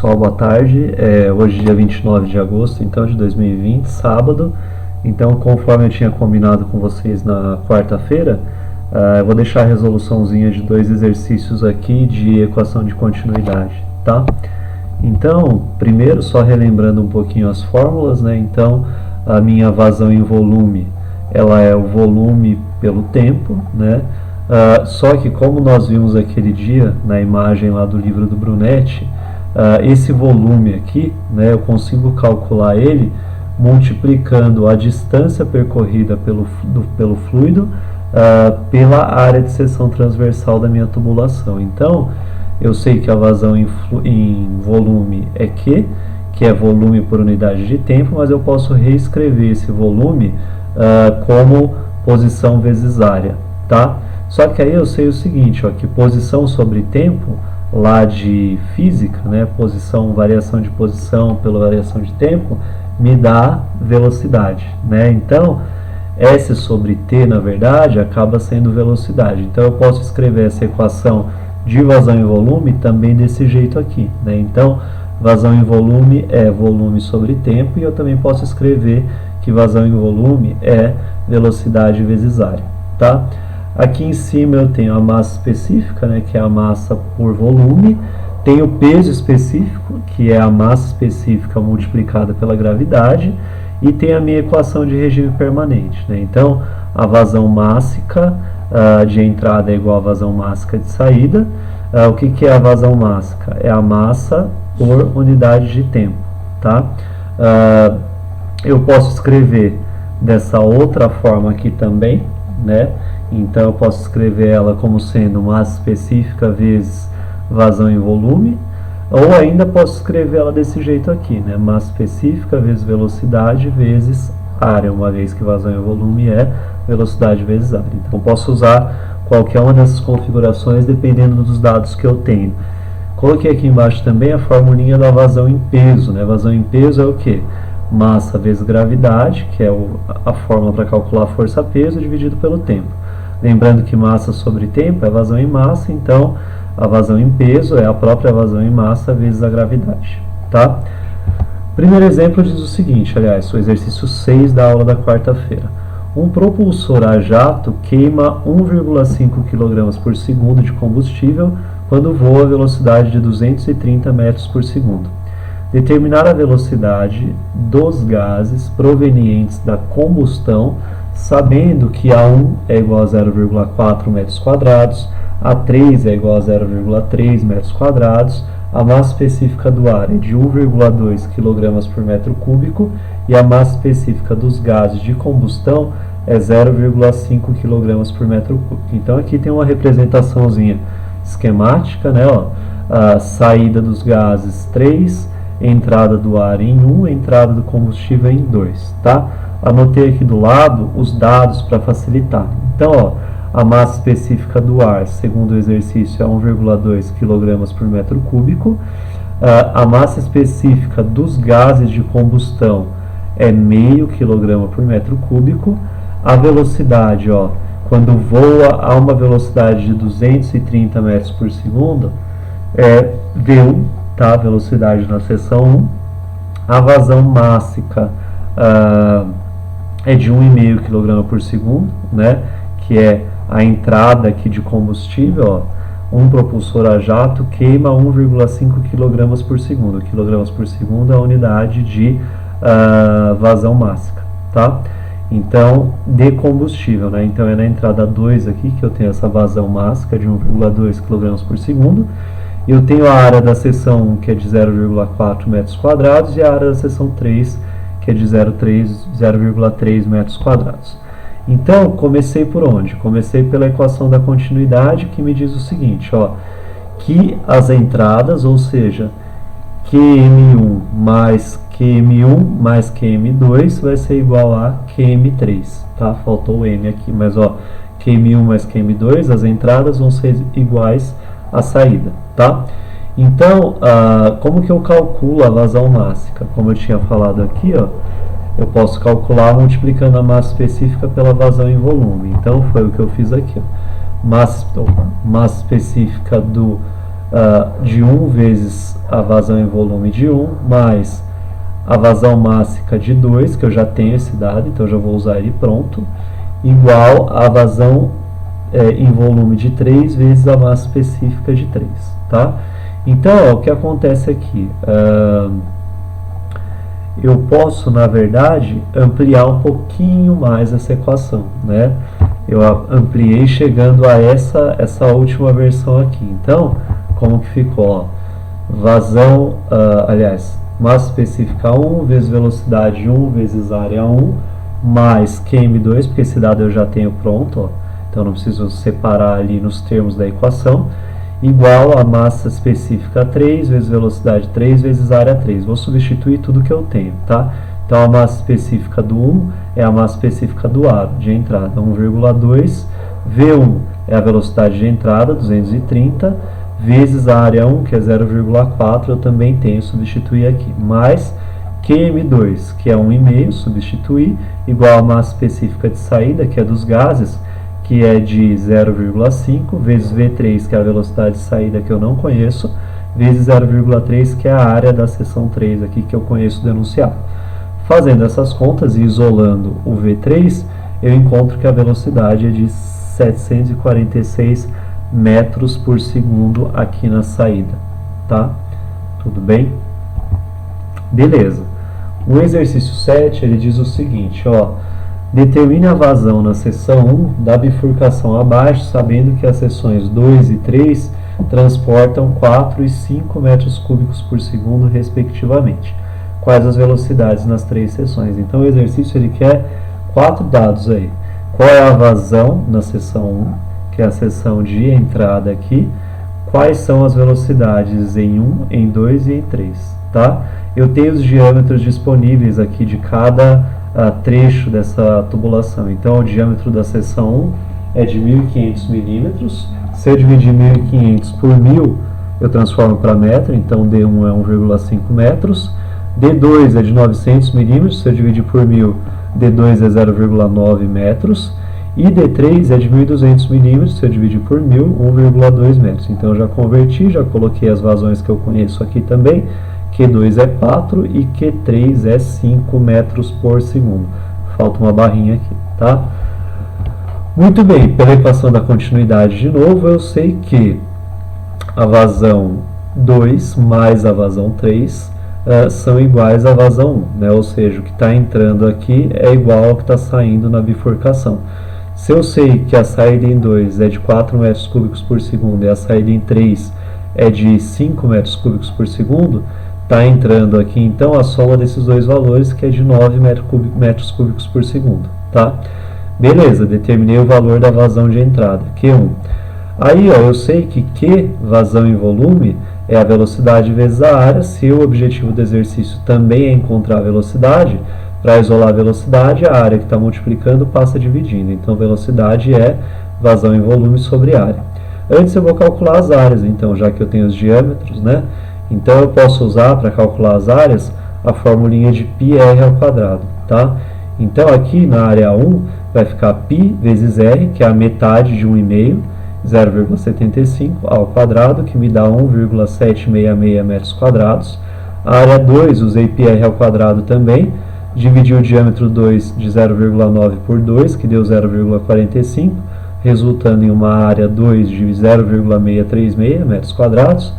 pessoal, boa tarde. Hoje dia 29 de agosto, então, de 2020, sábado. Então, conforme eu tinha combinado com vocês na quarta-feira, eu vou deixar a resoluçãozinha de 2 exercícios aqui de equação de continuidade, tá? Então, primeiro, só relembrando um pouquinho as fórmulas, né? Então, a minha vazão em volume, ela é o volume pelo tempo, né? Só que, como nós vimos aquele dia na imagem lá do livro do Brunetti, esse volume aqui, né, eu consigo calcular ele multiplicando a distância percorrida pelo fluido pela área de seção transversal da minha tubulação. Então, eu sei que a vazão em volume é Q, que é volume por unidade de tempo, mas eu posso reescrever esse volume como posição vezes área, tá? Só que aí eu sei o seguinte, ó, que posição sobre tempo, lá de física, né, variação de posição pela variação de tempo, me dá velocidade, né? Então, S sobre T, na verdade, acaba sendo velocidade. Então, eu posso escrever essa equação de vazão em volume também desse jeito aqui, né? Então, vazão em volume é volume sobre tempo, e eu também posso escrever que vazão em volume é velocidade vezes área, tá? Aqui em cima eu tenho a massa específica, né, que é a massa por volume, tenho o peso específico, que é a massa específica multiplicada pela gravidade, e tem a minha equação de regime permanente, né? Então, a vazão mássica de entrada é igual a vazão mássica de saída. O que é a vazão mássica? É a massa por unidade de tempo, tá? Eu posso escrever dessa outra forma aqui também, né? Então, eu posso escrever ela como sendo massa específica vezes vazão em volume, ou ainda posso escrever ela desse jeito aqui, né? Massa específica vezes velocidade vezes área, uma vez que vazão em volume é velocidade vezes área. Então, eu posso usar qualquer uma dessas configurações dependendo dos dados que eu tenho. Coloquei aqui embaixo também a formulinha da vazão em peso, né? Vazão em peso é o quê? Massa vezes gravidade, que é a fórmula para calcular força-peso, dividido pelo tempo. Lembrando que massa sobre tempo é vazão em massa, então a vazão em peso é a própria vazão em massa vezes a gravidade, tá? Primeiro exemplo diz o seguinte, aliás, o exercício 6 da aula da quarta-feira. Um propulsor a jato queima 1,5 kg por segundo de combustível quando voa a velocidade de 230 metros por segundo. Determinar a velocidade dos gases provenientes da combustão, sabendo que A1 é igual a 0,4 metros quadrados, A3 é igual a 0,3 metros quadrados, a massa específica do ar é de 1,2 kg por metro cúbico e a massa específica dos gases de combustão é 0,5 kg por metro cúbico. Então aqui tem uma representaçãozinha esquemática, né? Ó, a saída dos gases 3, entrada do ar em 1, entrada do combustível em 2, tá? Anotei aqui do lado os dados para facilitar. Então, ó, a massa específica do ar, segundo o exercício, é 1,2 kg por metro cúbico. A massa específica dos gases de combustão é 0,5 kg por metro cúbico. A velocidade, ó, quando voa a uma velocidade de 230 metros por segundo, é V1, tá? Velocidade na seção 1. A vazão mássica é de 1,5 kg por segundo, né? Que é a entrada aqui de combustível, ó. Um propulsor a jato queima 1,5 kg por segundo. Kg por segundo é a unidade de vazão mássica, tá? Então, de combustível, né? Então, é na entrada 2 aqui que eu tenho essa vazão mássica de 1,2 kg por segundo. Eu tenho a área da seção 1, que é de 0,4 metros quadrados, e a área da seção 3, que é de 0,3 metros quadrados. Então, comecei por onde? Comecei pela equação da continuidade, que me diz o seguinte, ó, que as entradas, ou seja, QM1 mais QM1 mais QM2 vai ser igual a QM3, tá? Faltou o M aqui, mas ó, QM1 mais QM2, as entradas vão ser iguais à saída, tá? Então, como que eu calculo a vazão mássica? Como eu tinha falado aqui, ó, eu posso calcular multiplicando a massa específica pela vazão em volume. Então, foi o que eu fiz aqui, ó. Massa específica do de 1 vezes a vazão em volume de 1, mais a vazão mássica de 2, que eu já tenho esse dado, então eu já vou usar ele pronto, igual a vazão em volume de 3 vezes a massa específica de 3. Tá? Então, o que acontece aqui? Eu posso, na verdade, ampliar um pouquinho mais essa equação, né? Eu ampliei chegando a essa última versão aqui. Então, como que ficou? Ó, vazão, massa específica 1 vezes velocidade 1 vezes área 1 mais QM2, porque esse dado eu já tenho pronto, ó, então não preciso separar ali nos termos da equação, igual a massa específica 3 vezes velocidade 3 vezes área 3. Vou substituir tudo que eu tenho, tá? Então a massa específica do 1 é a massa específica do A de entrada, 1,2, V1 é a velocidade de entrada, 230, vezes a área 1, que é 0,4, eu também tenho, substituir aqui, mais QM2, que é 1,5, substituir, igual a massa específica de saída, que é dos gases, que é de 0,5, vezes V3, que é a velocidade de saída que eu não conheço, vezes 0,3, que é a área da seção 3 aqui que eu conheço do enunciado. Fazendo essas contas e isolando o V3, eu encontro que a velocidade é de 746 metros por segundo aqui na saída, tá? Tudo bem? Beleza. O exercício 7, ele diz o seguinte, ó, determine a vazão na seção 1 da bifurcação abaixo, sabendo que as seções 2 e 3 transportam 4 e 5 metros cúbicos por segundo, respectivamente. Quais as velocidades nas 3 seções? Então, o exercício ele quer 4 dados aí. Qual é a vazão na seção 1, que é a seção de entrada aqui? Quais são as velocidades em 1, em 2 e em 3, tá? Eu tenho os diâmetros disponíveis aqui de cada trecho dessa tubulação. Então, o diâmetro da seção 1 é de 1.500 milímetros. Se eu dividir 1.500 por 1.000, eu transformo para metro, então D1 é 1,5 metros. D2 é de 900 milímetros, se eu dividir por 1.000, D2 é 0,9 metros. E D3 é de 1.200 milímetros, se eu dividir por 1.000, 1,2 metros. Então, eu já converti, já coloquei as vazões que eu conheço aqui também. Q2 é 4 e Q3 é 5 metros por segundo. Falta uma barrinha aqui, tá? Muito bem, pela equação da continuidade de novo, eu sei que a vazão 2 mais a vazão 3 são iguais à vazão 1, né? Ou seja, o que está entrando aqui é igual ao que está saindo na bifurcação. Se eu sei que a saída em 2 é de 4 metros cúbicos por segundo e a saída em 3 é de 5 metros cúbicos por segundo, está entrando aqui então a soma desses dois valores, que é de 9 metros cúbicos por segundo, tá? Beleza, determinei o valor da vazão de entrada, Q1. Aí, ó, eu sei que Q, vazão em volume, é a velocidade vezes a área. Se o objetivo do exercício também é encontrar a velocidade, para isolar a velocidade, a área que está multiplicando passa dividindo. Então, velocidade é vazão em volume sobre área. Antes eu vou calcular as áreas, então, já que eu tenho os diâmetros, né? Então, eu posso usar, para calcular as áreas, a formulinha de πr ao quadrado, tá? Então, aqui na área 1, vai ficar π vezes r, que é a metade de 1,5, 0,75 ao quadrado, que me dá 1,766 metros quadrados. A área 2, usei πr ao quadrado também, dividi o diâmetro 2 de 0,9 por 2, que deu 0,45, resultando em uma área 2 de 0,636 metros quadrados.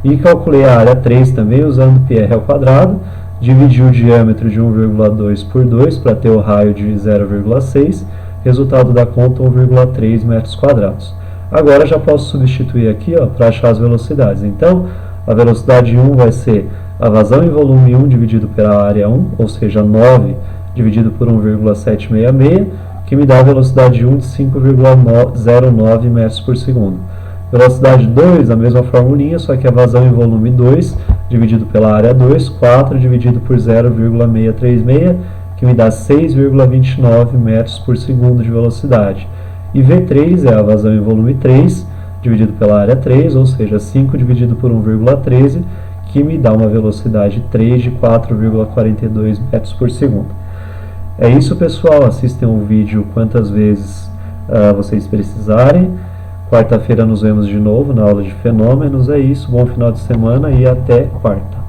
E calculei a área 3 também usando πr ao quadrado, dividi o diâmetro de 1,2 por 2 para ter o raio de 0,6, resultado da conta 1,3 metros quadrados. Agora já posso substituir aqui para achar as velocidades. Então, a velocidade 1 vai ser a vazão em volume 1 dividido pela área 1, ou seja, 9 dividido por 1,766, que me dá a velocidade 1 de 5,09 metros por segundo. Velocidade 2, a mesma formulinha, só que a vazão em volume 2 dividido pela área 2, 4 dividido por 0,636, que me dá 6,29 metros por segundo de velocidade. E V3 é a vazão em volume 3 dividido pela área 3, ou seja, 5 dividido por 1,13, que me dá uma velocidade 3 de 4,42 metros por segundo. É isso, pessoal. Assistam o vídeo quantas vezes vocês precisarem. Quarta-feira nos vemos de novo na aula de fenômenos. É isso, bom final de semana e até quarta.